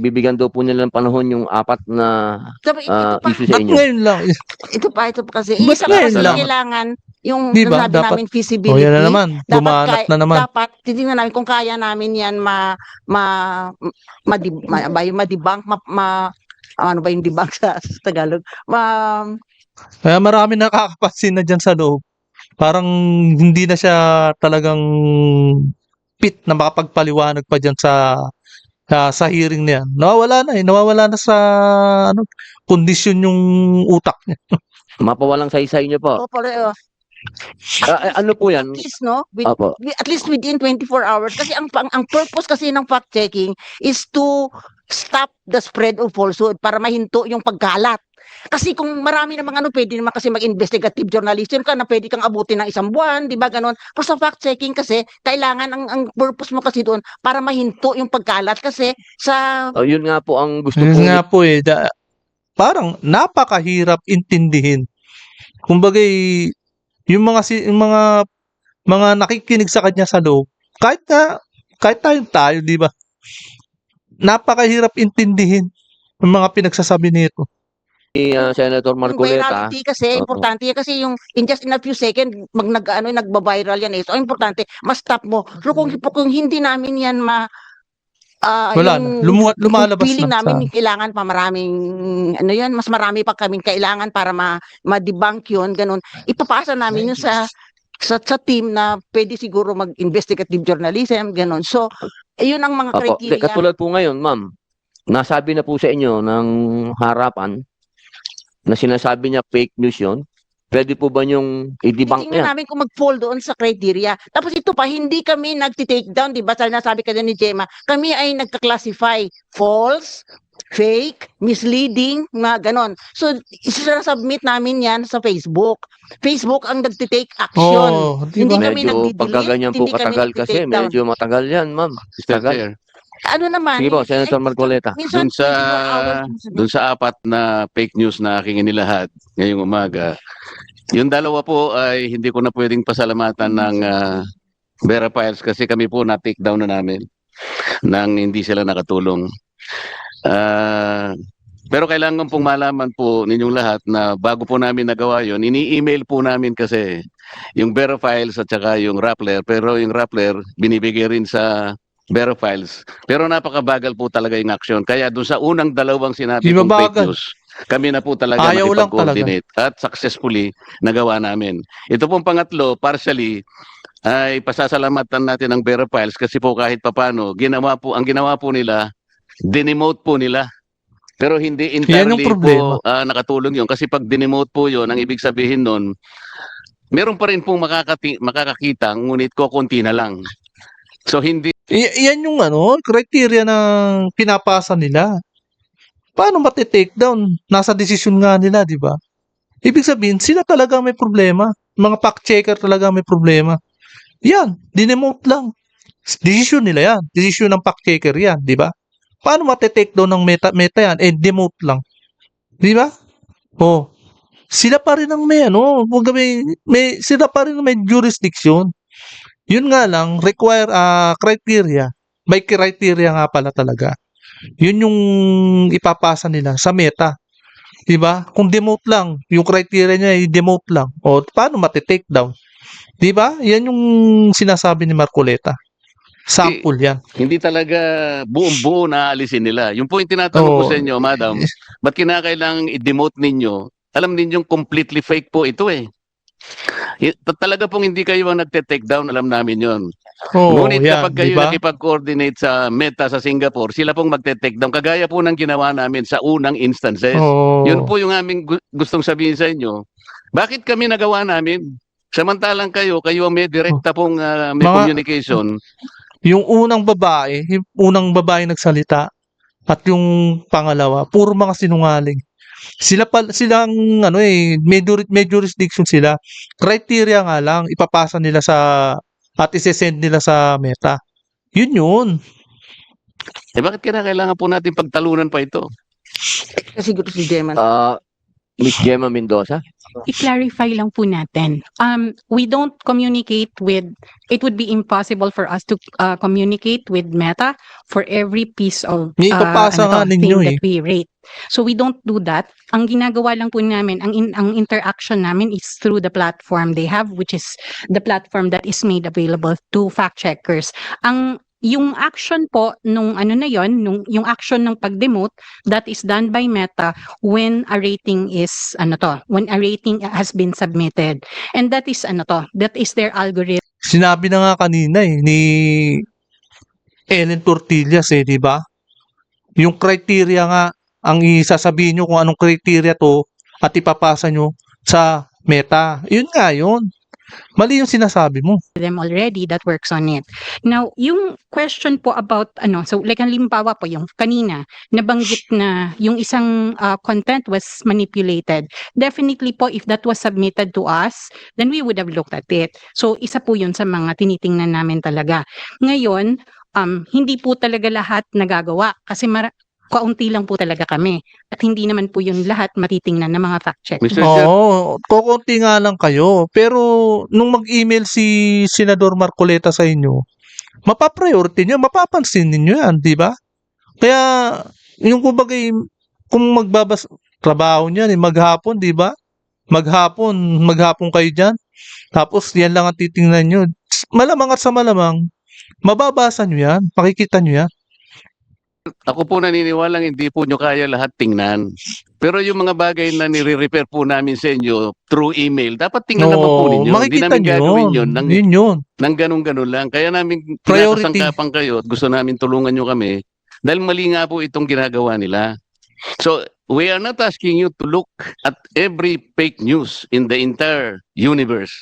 Bibigyan daw po nila ng panahon yung 4 na Sabi, ito pa, issue sa At inyo. ngayon lang, ito pa kasi Ba't isa ngayon kasi lang? kailangan yung Di ba? nasabi Dapat- namin feasibility. yan na naman, bumanat na naman. Dapat titingnan namin kung kaya namin yan madibang, ano ba yung debunk sa Tagalog? Kaya marami nakakapansin na dyan sa loob. Parang hindi na siya talagang fit na makapagpaliwanag pa dyan sa hearing na yan. Nawawala na sa kondisyon yung utak niya. Mapawalang saysay nyo po. Ano po yan? At least, no? Opo. At least within 24 hours. Kasi ang purpose kasi ng fact-checking is to stop the spread of falsehood para mahinto yung pagkalat. Kasi kung marami namang pwede naman kasi mag-investigative journalism ka na pwede kang abutin ng 1 buwan, di ba ganon? Pero sa fact-checking kasi, kailangan ang purpose mo kasi doon para mahinto yung pagkalat kasi sa... Yun nga po ang gusto Yun po. nga po parang napakahirap intindihin. Kumbaga yung mga nakikinig sa kanya sa loob, kahit tayo, di ba? Napakahirap intindihin yung mga pinagsasabi nito. Ni Senator Yung Marcoleta. virality kasi, Opo. importante yan kasi yung in just in a few seconds, nagba-viral yan eh. So, importante, ma-stop mo. So, kung hindi namin yan Wala na. Lumalabas feeling na namin kailangan pa maraming mas marami pa kaming kailangan para ma-debunk yun, ganun. Ipapasa namin yun sa team na pwede siguro mag-investigative journalism, ganun. So, yun ang mga Opo. criteria. Katulad po ngayon, ma'am, nasabi na po sa inyo ng harapan na sinasabi niya fake news yun. Pwede po ba niyong i-debunk Tingnan yan? namin kung mag-fall doon sa criteria. Tapos ito pa, hindi kami nagti-take down, di ba? Sabi ka ni Gemma, kami ay nagka-classify false, fake, misleading, mga ganon. So, isasubmit namin yan sa Facebook. Facebook ang nagti-take action. Di Hindi ba? kami Medyo nagdi-delete, pagkaganyan po hindi kami katagal kasi, nagti-take down. medyo matagal yan, ma'am. Mr. Tagal. Chair, Ano naman? Sige po, Senator Marcoleta. Minsan, Dun sa 24 hours. Doon sa 4 na fake news na aking inilahad ngayong umaga, yung 2 po ay hindi ko na pwedeng pasalamatan ng Vera Files kasi kami po na-take down na namin nang hindi sila nakatulong. Pero kailangan pong malaman po ninyong lahat na bago po namin nagawa yon, ini-email po namin kasi yung Vera Files at saka yung Rappler. Pero yung Rappler binibigay rin sa Vera Files. Pero napakabagal po talaga yung action. Kaya doon sa unang 2 sinabi Di ba kong fake bagal? news, kami na po talaga Ayaw lang nakipag-coordinate at successfully nagawa namin. Ito pong pangatlo, partially, ay pasasalamatan natin ang Vera Files kasi po kahit papano, ang ginawa po nila, dinemote po nila. Pero hindi Yan yung entirely problema. po nakatulong yun. Kasi pag dinemote po yun, ang ibig sabihin nun, meron pa rin pong makakakita, ngunit konti na lang. So hindi Yan yung criteria ng pinapasa nila. Paano mati-take down? Nasa desisyon nga nila, di ba? Ibig sabihin, sila talaga may problema. Mga fact checker talaga may problema. Yan, dinemote lang. Desisyon nila yan. Desisyon ng fact checker yan, di ba? Paano mati-take down ng meta yan? Demote lang. Di ba? Oh. Sila pa rin ang sila pa rin ang may jurisdiction. Yun nga lang, criteria. May criteria nga pala talaga. Yun yung ipapasa nila sa meta. Diba? Kung demote lang, yung criteria niya ay demote lang. O paano mati-take down? Diba? Yan yung sinasabi ni Marcoleta. Sample yan. hindi talaga buong-buo na aalisin nila. Yung po yung tinatanong ko sa inyo, madam, ba't kinakailangang i-demote ninyo? Alam ninyong completely fake po ito eh. Talaga pong hindi kayo ang nagte-take down, alam namin yon. Ngunit yan, kapag kayo diba? nakipag-coordinate sa Meta sa Singapore, sila pong magte-take down. Kagaya po ng ginawa namin sa unang instances. Yun po yung aming gustong sabihin sa inyo. Bakit kami nagawa namin? Samantalang kayo ang may direkta pong may communication. Yung unang babae nagsalita at yung pangalawa, puro mga sinungaling. Silang may jurisdiction sila. Criteria nga lang ipapasa nila at ise-send nila sa Meta. Yun. Bakit kailangan po natin pagtalunan pa ito? Kasi siguro si Gemma. Miss Gemma Mendoza. I-clarify lang po natin. We don't communicate it would be impossible for us to communicate with Meta for every piece of May ipapasa nga thing ninyo that we rate. So we don't do that. Ang ginagawa lang po namin, ang interaction namin is through the platform they have, which is the platform that is made available to fact checkers. Yung action po nung yung action ng pag-demote, that is done by Meta when a rating has been submitted. And that is their algorithm. Sinabi na nga kanina ni Ellen Tortillas di ba? Yung criteria nga ang isasabihin nyo kung anong criteria to at ipapasa nyo sa Meta. Yun nga yun. Mali yung sinasabi mo. Them already that works on it. Now, yung question po about so like ang limbawa po yung kanina nabanggit na yung isang content was manipulated. Definitely po if that was submitted to us, then we would have looked at it. So isa po yun sa mga tinitingnan namin talaga. Ngayon, hindi po talaga lahat nagagawa kasi kaunti lang po talaga kami. At hindi naman po yun lahat matitingnan ng mga fact check. Mr. Chair, Kukunti nga lang kayo. Pero nung mag-email si Senador Marcoleta sa inyo, mapapriority nyo, mapapansin ninyo yan, di ba? Kaya, yung kung trabaho niyan, maghapon, di ba? Maghapon kayo dyan. Tapos, yan lang ang titingnan nyo. Malamang at sa malamang, mababasa nyo yan, makikita nyo yan. ako po naniniwalang hindi po nyo kaya lahat tingnan. Pero yung mga bagay na nire-repair po namin sa inyo through email, dapat tingnan naman po ninyo. Hindi Makikita namin gagawin yun yun. ng ganun-ganun lang. Kaya namin Priority. pinasasangkapan kayo at gusto namin tulungan nyo kami dahil mali nga po itong ginagawa nila. So, we are not asking you to look at every fake news in the entire universe.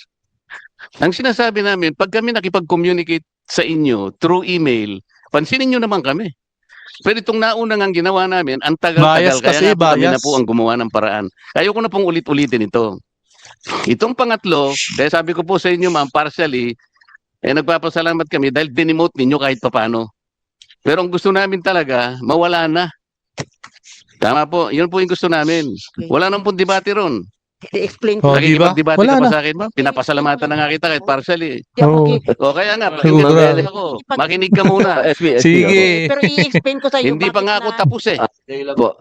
Ang sinasabi namin, pag kami nakipag-communicate sa inyo through email, pansinin nyo naman kami. Pero itong naunang ang ginawa namin, ang tagal-tagal, Bias kasi, kaya kami na bias. po ang gumawa ng paraan. Ayoko na pong ulit-ulitin ito. Itong pangatlo, kaya sabi ko po sa inyo ma'am, partially, nagpapasalamat kami dahil dinemote ninyo kahit papano. Pero ang gusto namin talaga, mawala na. Tama po, yun po yung gusto namin. Wala nang pong debate ron. I-explain ko. Diba? Nakikipag-debate Wala ka pa na. sa akin, ma'am. Pinapasalamatan na nga kita kahit partially. Oo. O kaya nga, Siguro. makinig ako. Makinig ka muna. Sige. Pero i-explain ko sa iyo. Hindi pa nga ako tapos eh. Po,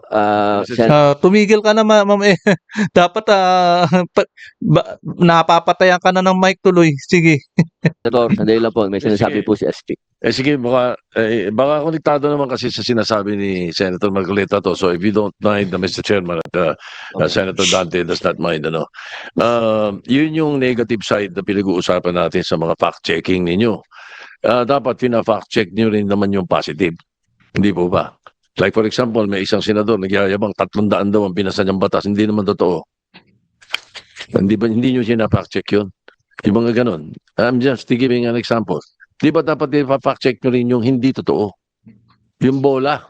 Tumigil ka na, ma'am. Dapat napapatayan ka na ng mic tuloy. Sige. Senator, sandali lang po, may sinasabi po si SP. Sige, baka konektado naman kasi sa sinasabi ni Senator Marcoleta to. So if you don't mind, Mr. Chairman, at Senator Dante does not mind, yun yung negative side na pinag-uusapan natin sa mga fact-checking ninyo. Dapat pina-fact-check nyo rin naman yung positive. Hindi po ba? Like for example, may isang senador nagyayabang 300 daw ang pinasa niyang batas. Hindi naman totoo. Hindi nyo sinafact check yun? Yung mga ganon. I'm just giving an example. Di ba dapat i-fact check nyo rin yung hindi totoo? Yung bola.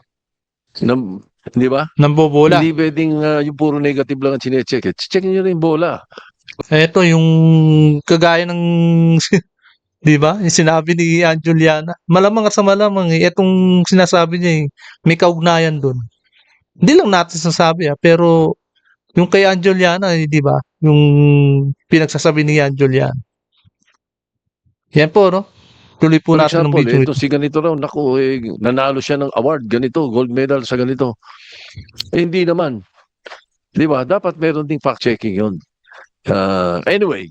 Di ba? Nambobola. Hindi pwedeng yung puro negative lang ang chinecheck. Check nyo rin yung bola. Ito yung kagaya ng di ba? Yung sinabi ni Juliana. Malamang sa malamang itong sinasabi niya may kaugnayan doon. Hindi lang natin sasabi pero yung kay Juliana, di ba? Yung pinagsasabi ni Juliana. Yan po, no? Tuloy po For natin ng example, video ito si ganito raw, naku, nanalo siya ng award, ganito, gold medal sa ganito. Hindi naman. Di ba? Dapat meron ding fact-checking yun. Anyway,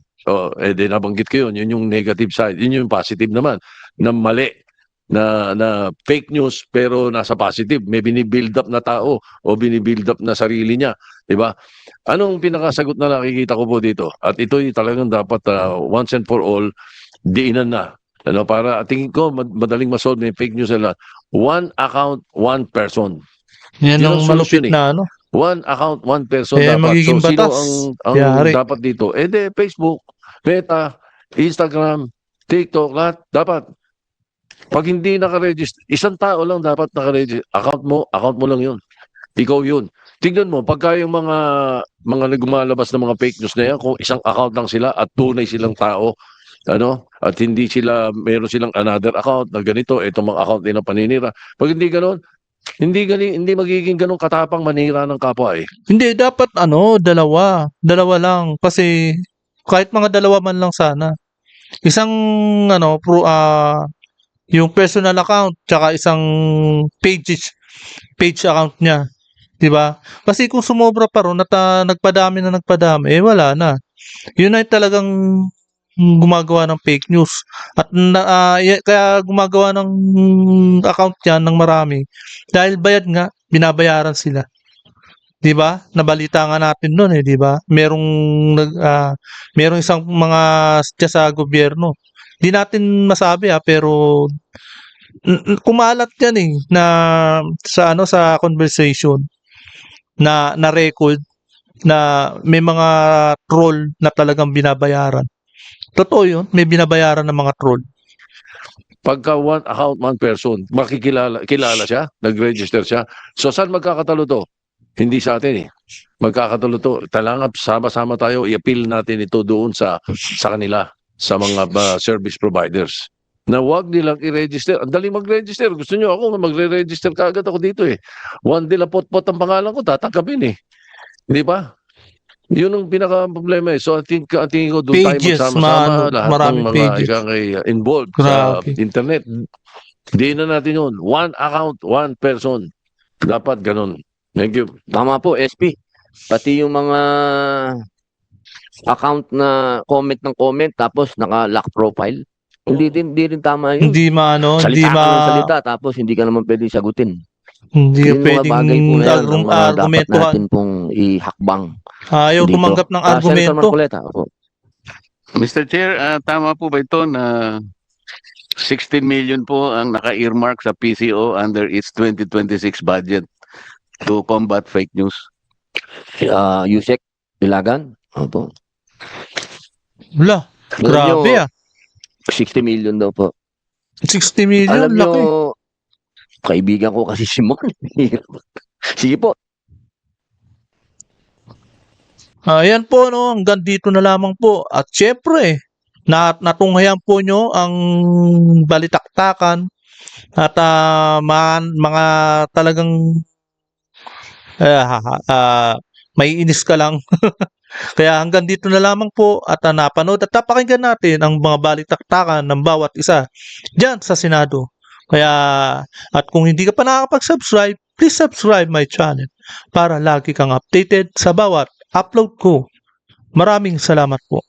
nabanggit ko yun yung negative side. Yun yung positive naman, na mali, na fake news pero nasa positive. May binibuild up na tao o binibuild up na sarili niya. Di ba? Anong pinakasagot na nakikita ko po dito? At ito talagang dapat once and for all, diinan na. Para tingin ko madaling masolve yung fake news nila. One account, one person. Yan Yun ang ang malupit solusyon na One account, one person dapat. magiging So, sino batas. ang Yari. dapat dito? Facebook, Meta, Instagram, TikTok, lahat. Dapat. Pag hindi nakaregister, isang tao lang dapat nakaregister. Account mo lang yun. Ikaw yun. Tignan mo, pagka yung mga gumalabas ng mga fake news na yan, kung isang account lang sila at tunay silang tao, at hindi meron silang another account na ganito, itong mga account nila paninira. Pag hindi ganoon, hindi magiging ganun katapang manira ng kapwa eh. Hindi, dapat dalawa. Dalawa lang. Kasi kahit mga dalawa man lang sana. Isang yung personal account tsaka isang page account niya. 'Di ba? Kasi kung sumobra pa ron at nagpadami, wala na. Yun ay talagang gumagawa ng fake news. At kaya gumagawa ng account yan ng marami. Dahil bayad nga, binabayaran sila. 'Di ba? Nabalita nga natin noon 'di ba? Merong isang mga sa gobyerno. Di natin masabi pero kumalat yan na sa conversation na record na may mga troll na talagang binabayaran. Totoo yun, may binabayaran ng mga troll. Pagka one account, one person, kilala siya, nag-register siya. So saan magkakatalo to? Hindi sa atin Magkakatalo to. Talangap, sama-sama tayo, i-appeal natin ito doon sa kanila, sa mga service providers. Na wag nilang i-register. Ang dali mag-register. Gusto nyo ako, magre-register kaagad ako dito One day pot-pot ang pangalan ko, tatanggapin Di ba? Yun ang pinaka-problema So I think ko doon tayo magsama-sama lahat ng mga involved sa internet. Di na natin yun. One account, one person. Dapat ganun. Thank you. Tama po, SP. Pati yung mga account na comment tapos naka-lock profile. Hindi rin tama yun. Hindi Salita ka ng salita tapos hindi ka naman pwedeng sagutin. Hindi Yung mga bagay po na yan, ang mga dapat argumentuhan. natin pong ihakbang. Ayaw dito. tumanggap ng Senator argumento. Marcoleta, opo. Mr. Chair, tama po ba ito na 16 million po ang naka-earmark sa PCO under its 2026 budget to combat fake news? Yusek Ilagan, opo. Wala. Alam Grabe nyo, 60 million daw po. 60 million, Alam nyo, laki. kaibigan ko kasi si Mon. Sige po. Ayan po, hanggang dito na lamang po. At syempre, natunghayan po nyo ang balitaktakan at mga talagang may inis ka lang. Kaya hanggang dito na lamang po at napanood at napakinggan natin ang mga balitaktakan ng bawat isa dyan sa Senado. Kaya, at kung hindi ka pa nakakapag-subscribe, please subscribe my channel para lagi kang updated sa bawat upload ko. Maraming salamat po.